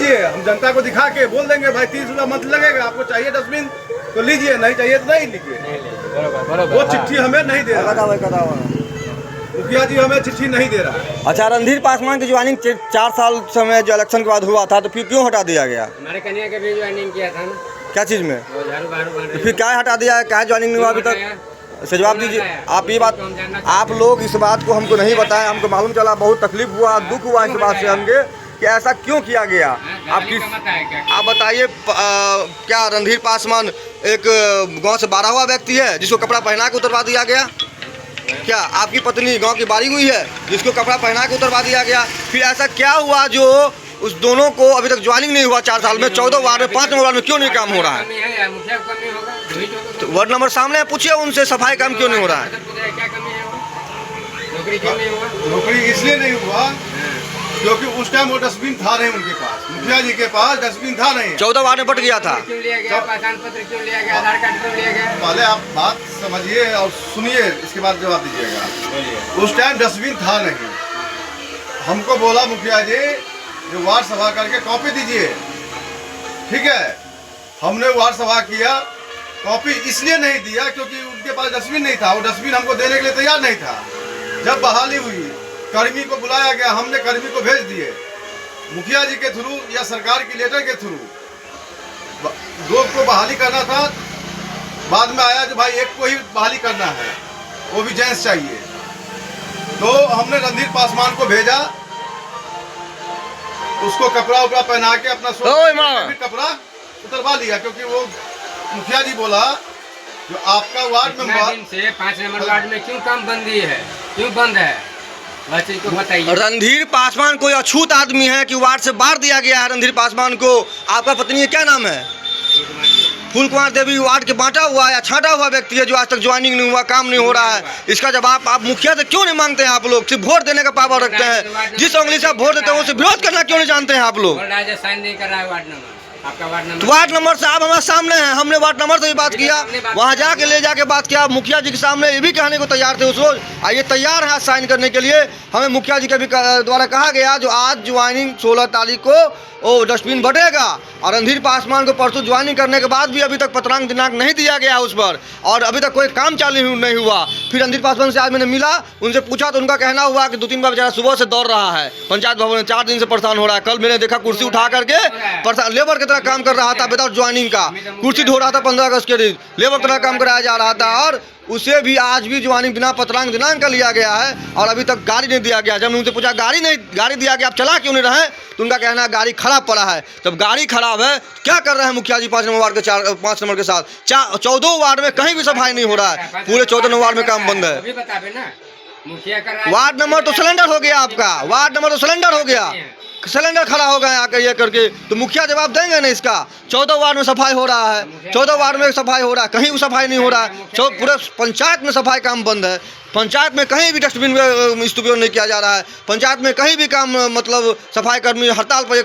लीजिए, हम जनता को दिखा के बोल देंगे भाई 30 रुपया मंथ लगेगा, आपको चाहिए डस्टबिन तो लीजिए, नहीं चाहिए तो नहीं लीजिए। वो चिट्ठी हमें नहीं दे रहा, मुखिया जी हमें चिट्ठी नहीं दे रहा है। अच्छा, रणधीर पासवान की ज्वाइनिंग 4 साल समय जो इलेक्शन के बाद हुआ था, तो फिर क्यों हटा दिया गया? हमारे कन्या के भी ज्वाइनिंग किया था ना। क्या चीज़ में? तो फिर क्या हटा दिया है, क्या ज्वाइनिंग नहीं हुआ अभी तक? इससे जवाब दीजिए आप। ये बात आप लोग इस बात को हमको नहीं बताएं, हमको मालूम चला, बहुत तकलीफ हुआ, दुख हुआ इस बात से हमके कि ऐसा क्यों किया गया। आप बताइए, क्या रणधीर पासवान एक गांव से 12वां हुआ व्यक्ति है जिसको कपड़ा पहना के उतरवा दिया गया? क्या आपकी पत्नी गांव की बारी हुई है जिसको कपड़ा पहना के उतरवा दिया गया? फिर ऐसा क्या हुआ जो उस दोनों को अभी तक ज्वाइनिंग नहीं हुआ? 4 साल में 14 वार्ड में 5 नंबर वार्ड में क्यों नहीं काम हो रहा है? तो वार्ड नंबर सामने है, पूछिए उनसे सफाई काम क्यों नहीं हो रहा है? नौकरी इसलिए नहीं हुआ क्योंकि उस टाइम वो डस्टबिन था नहीं उनके पास, मुखिया जी के पास डस्टबिन था नहीं। 14 वार्ड में बट गया था। पहचान पत्र क्यों लिया गया, आधार कार्ड क्यों लिया गया? पहले आप बात समझिए और सुनिए, इसके बाद जवाब दीजिएगा। उस टाइम डस्टबिन था नहीं, हमको बोला मुखिया जी जो वार्ड सभा करके कॉपी दीजिए, ठीक है। हमने वार्ड सभा किया, कॉपी इसलिए नहीं दिया क्योंकि उनके पास डस्टबिन नहीं था, वो डस्टबिन हमको देने के लिए तैयार नहीं था। जब बहाली हुई, कर्मी को बुलाया गया, हमने कर्मी को भेज दिए मुखिया जी के थ्रू या सरकार की लेटर के थ्रू। 2 को बहाली करना था, बाद में आया जो भाई 1 को ही बहाली करना है, वो भी जेंट्स चाहिए। तो हमने रणधीर पासवान को भेजा, उसको कपड़ा उपड़ा पहना के अपना कपड़ा उतरवा लिया, क्योंकि वो मुखिया जी बोला जो आपका वार्ड में से 5 नंबर वार्ड में क्यों काम बंदी है, क्यों बंद है, वह चीज को बताइए। रणधीर पासवान कोई अछूत आदमी है कि वार्ड से बाहर दिया गया है रणधीर पासवान को? आपका पत्नी क्या नाम है? फूल कुमार देवी। वार्ड के बांटा हुआ या छांटा हुआ व्यक्ति है जो आज तक ज्वाइनिंग नहीं हुआ, काम नहीं हो रहा है। इसका जवाब आप मुखिया से क्यों नहीं मांगते हैं? आप लोग सिर्फ वोट देने का पावर रखते हैं, जिस उंगली से आप वोट देते हैं उसे विरोध करना क्यों नहीं जानते हैं आप लोग? साइन नहीं कर रहा है वार्ड नंबर, आपका वार्ड नंबर से आप हमारे सामने हैं, हमने वार्ड नंबर से भी बात किया, वहाँ जाके ले जाके बात किया। मुखिया जी के सामने ये भी कहने को तैयार थे उस रोज, ये तैयार है साइन करने के लिए। हमें मुखिया जी के भी द्वारा कहा गया जो आज ज्वाइनिंग 16 तारीख को वो डस्टबिन बटेगा, और रणधीर पासवान को परसों ज्वाइनिंग करने के बाद भी अभी तक पत्रांक दिनांक नहीं दिया गया उस पर, और अभी तक कोई काम चालू नहीं हुआ। फिर रणधीर पासवान से आज मैंने मिला, उनसे पूछा तो उनका कहना हुआ कि 2-3 बार बेचारा सुबह से दौड़ रहा है पंचायत भवन में, 4 दिन से परेशान हो रहा है। कल मैंने देखा कुर्सी उठा करके लेबर की तरह काम कर रहा था, विदाउट ज्वाइनिंग का कुर्सी ढो रहा था। 15 अगस्त के दिन लेबर की तरह काम कराया जा रहा था, और उसे भी आज भी ज्वाइनिंग बिना पत्रांक दिनांक का लिया गया है, और अभी तक गाड़ी नहीं दिया गया। जब उनसे पूछा गाड़ी दिया गया, आप चला क्यों नहीं रहे, तो उनका कहना है गाड़ी खराब पड़ा है। जब गाड़ी खराब है क्या कर रहे हैं मुखिया जी 5 नंबर वार्ड के 5 नंबर के साथ? 14 वार्ड में कहीं भी सफाई नहीं हो रहा है, पूरे 14 नंबर वार्ड में काम बंद है। वार्ड नंबर तो सिलेंडर हो गया आपका, वार्ड नंबर तो सिलेंडर हो गया, सिलेंडर खड़ा हो गए आकर ये करके, तो मुखिया जवाब देंगे ना इसका? 14 वार्ड में सफाई हो रहा है, 14 वार्ड में सफाई हो रहा है, कहीं भी सफाई नहीं हो रहा है। पूरे पंचायत में सफाई काम बंद है, पंचायत में कहीं भी डस्टबिन में इस्तेमाल नहीं किया जा रहा है, पंचायत में कहीं भी काम मतलब सफाई कर्मी हड़ताल पर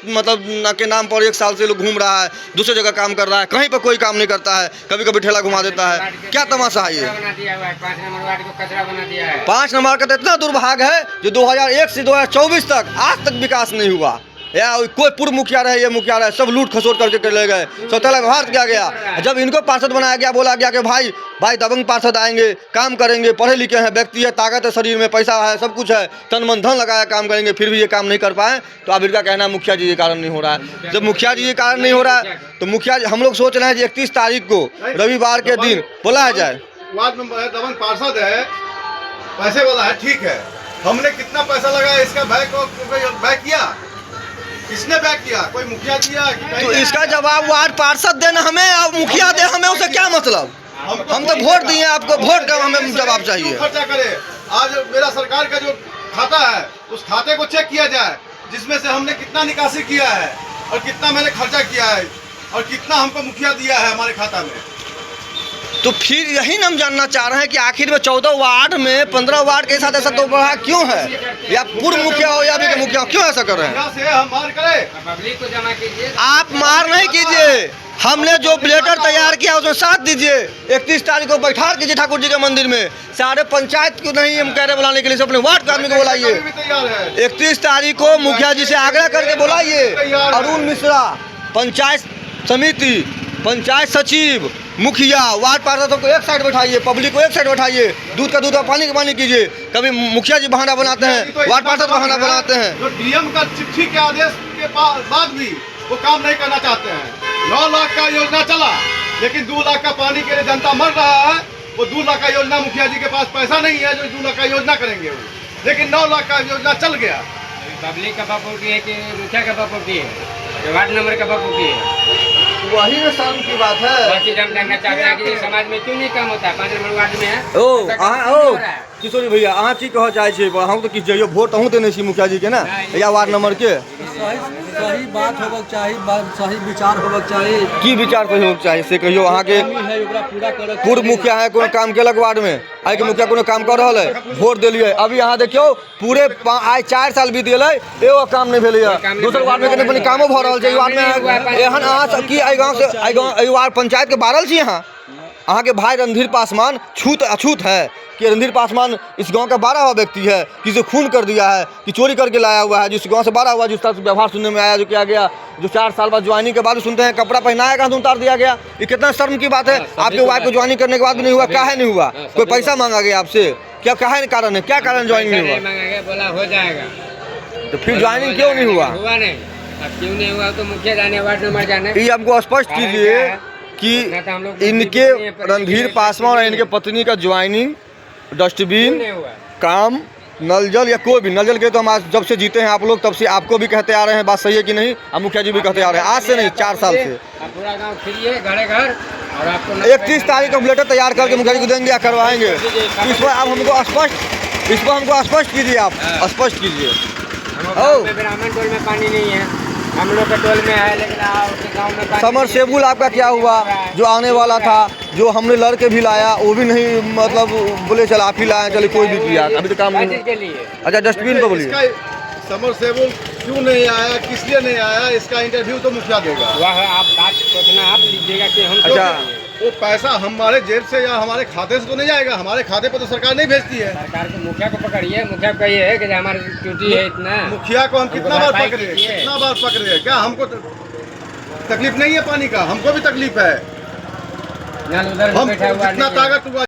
मतलब के नाम पर 1 साल से लोग घूम रहा है, दूसरी जगह काम कर रहा है, कहीं पर कोई काम नहीं करता है, कभी कभी ठेला घुमा देता है। क्या तमाशा है ये? 5 नंबर का तो इतना दुर्भाग्य है जो 2001 से 2024 तक आज तक विकास नहीं हुआ, या कोई पूर्व मुखिया रहे ये मुखिया रहे, सब लूट खसोट करके ले गए, शौचालय व्यवहार किया गया। जब इनको पार्षद बनाया गया, बोला गया कि भाई दबंग पार्षद आएंगे, काम करेंगे, पढ़े लिखे हैं व्यक्ति है, ताकत है शरीर में, पैसा है, सब कुछ है, तन मन धन लगाया काम करेंगे, फिर भी ये काम नहीं कर पाए। तो अब इनका कहना मुखिया जी के कारण नहीं हो रहा है। जब मुखिया जी के कारण नहीं हो रहा है तो मुखिया हम लोग सोच रहे हैं कि 31 तारीख को रविवार के दिन बुलाया जाए। वार्ड मेंबर है, दबंग पार्षद है, पैसे वाला है, ठीक है, हमने कितना पैसा लगाया इसका व्यय किया, किसने बैक किया? कोई मुखिया दिया? तो इसका जवाब वार्ड पार्षद देना हमें, और मुखिया दे हमें, उसे क्या मतलब? हम तो वोट दिए आपको, वोट का हमें जवाब चाहिए। खर्चा करे, आज मेरा सरकार का जो खाता है उस खाते को चेक किया जाए, जिसमें से हमने कितना निकासी किया है और कितना मैंने खर्चा किया है और कितना हमको मुखिया दिया है हमारे खाता में। तो फिर यही हम जानना चाह रहे हैं कि आखिर में 14 वार्ड में 15 वार्ड के साथ ऐसा तो बढ़ा क्यों है, या पूर्व मुखिया हो या भी मुखिया क्यों ऐसा कर रहे हैं? हम मार करें, पब्लिक को जमा कीजिए, आप मार नहीं कीजिए, हमने जो लेटर तैयार किया उसमें साथ दीजिए। 31 तारीख को बैठा कीजिए ठाकुर जी के मंदिर में। सारे पंचायत को नहीं हम कह रहे बुलाने के लिए, अपने वार्ड के आदमी को बुलाइए। 31 तारीख को मुखिया जी से आग्रह करके बुलाइए। अरुण मिश्रा, पंचायत समिति, पंचायत सचिव, मुखिया, वार्ड पार्षदों को एक साइड बैठाइए, पब्लिक को एक साइड बैठाइए। दूध का दूध और पानी का पानी कीजिए। कभी मुखिया जी बहाना बनाते हैं, वार्ड पार्षद बहाना बनाते हैं। जो डीएम का चिट्ठी के आदेश के बाद भी वो काम नहीं करना चाहते हैं। 9 लाख का योजना चला, लेकिन 2 लाख का पानी के लिए जनता मर रहा है। वो 2 लाख का योजना, मुखिया जी के पास पैसा नहीं है जो 2 लाख का योजना करेंगे वो, लेकिन 9 लाख का योजना चल गया। पब्लिक का प्रॉपर्टी है कि मुखिया का प्रॉपर्टी है, वार्ड नंबर का प्रॉपर्टी है। वही ना शर्म की बात है। वह चीज हम जानना चाहते हैं कि समाज में क्यों नहीं काम होता है। 5 नंबर वार्ड में है किशोरी भैया, अहाँ की कह चाहे छी? हम तो किछु जइयो वोट अहूँ देने छी मुखिया जी के ना, या वार्ड नंबर के। सही बात होबक चाही, सही विचार होबक चाही। की विचार सही होबक चाही से कहियो। अहाँ के पूर्व मुखिया है, कोनो काम केलक वार्ड में? आइ के मुखिया कोनो काम कर रहा है, वोट दिलिए। अभी अहाँ देखियो पूरे आइ 4 साल बीत गेलै, एगो काम नहीं भेलै है। दोसर वार्ड में कनी कामो भऽ रहल छै। वार्ड में एहन अहाँ सब की एहि गाँव से एहि वार्ड पंचायत के बारल छी अहाँ के भाई रणधीर पासवान छूत अछूत है कि रणधीर पासवान इस गांव का 12वां व्यक्ति है, किसी खून कर दिया है, कि चोरी करके लाया हुआ है, जिस गांव से 12 हुआ, जिस तरह से व्यवहार सुनने में आया, जो किया गया, जो 4 साल बाद ज्वाइनिंग के बाद सुनते हैं कपड़ा पहनाया गया, उतार दिया गया। ये कितना शर्म की बात है। आपके वाइफ को ज्वाइनिंग करने के बाद भी नहीं हुआ, काहे नहीं हुआ? कोई पैसा मांगा गया आपसे? क्या काहे कारण है, क्या कारण ज्वाइनिंग नहीं हुआ? मांगा गया, बोला हो जाएगा, तो फिर ज्वाइनिंग क्यों नहीं हुआ? हुआ नहीं। अब क्यों नहीं हुआ तो मुखिया जाने, वार्ड नंबर जाने। ये हमको स्पष्ट कीजिए कि इनके रणधीर पासवान और इनके पत्नी का ज्वाइनिंग, डस्टबिन, काम, नल जल या कोई भी, नल जल के तो हम आज जब से जीते हैं आप लोग तब से आपको भी कहते आ रहे हैं, बात सही है कि नहीं? अब मुखिया जी भी कहते आ रहे हैं, आज से नहीं 4 साल से। पूरा गांव फिरिए घरे घर और आपको 31 तारीख को लेटर तैयार करके मुखिया जी को देंगे या करवाएंगे। इस पर आप हमको स्पष्ट कीजिए, आप स्पष्ट कीजिए। ब्राह्मण टोल में पानी नहीं है, हम लोग के टोल में है, लेकिन गाँव में समरसेबुल आपका क्या हुआ? जो आने वाला था, जो हमने लड़के भी लाया, वो भी नहीं, मतलब बोले चल आप ही लाए, चले कोई भी किया, अभी तो काम नहीं। अच्छा, डस्टबिन को बोलिए। समरसेबुल क्यों नहीं आया, किस लिए नहीं आया, इसका इंटरव्यू तो मुखिया देगा। वह आप बात सोचना, आप लीजिएगा कि हम। अच्छा, वो पैसा हमारे जेब से या हमारे खाते से तो नहीं जाएगा, हमारे खाते पर तो सरकार नहीं भेजती है। सरकार को, मुखिया को पकड़िए, मुखिया को ये है कि हमारी ड्यूटी है इतना। मुखिया को हम कितना बार पकड़े, क्या हमको तकलीफ नहीं है पानी का? हमको भी तकलीफ है। उधर हम बैठा हुआ जितना ताकत हुआ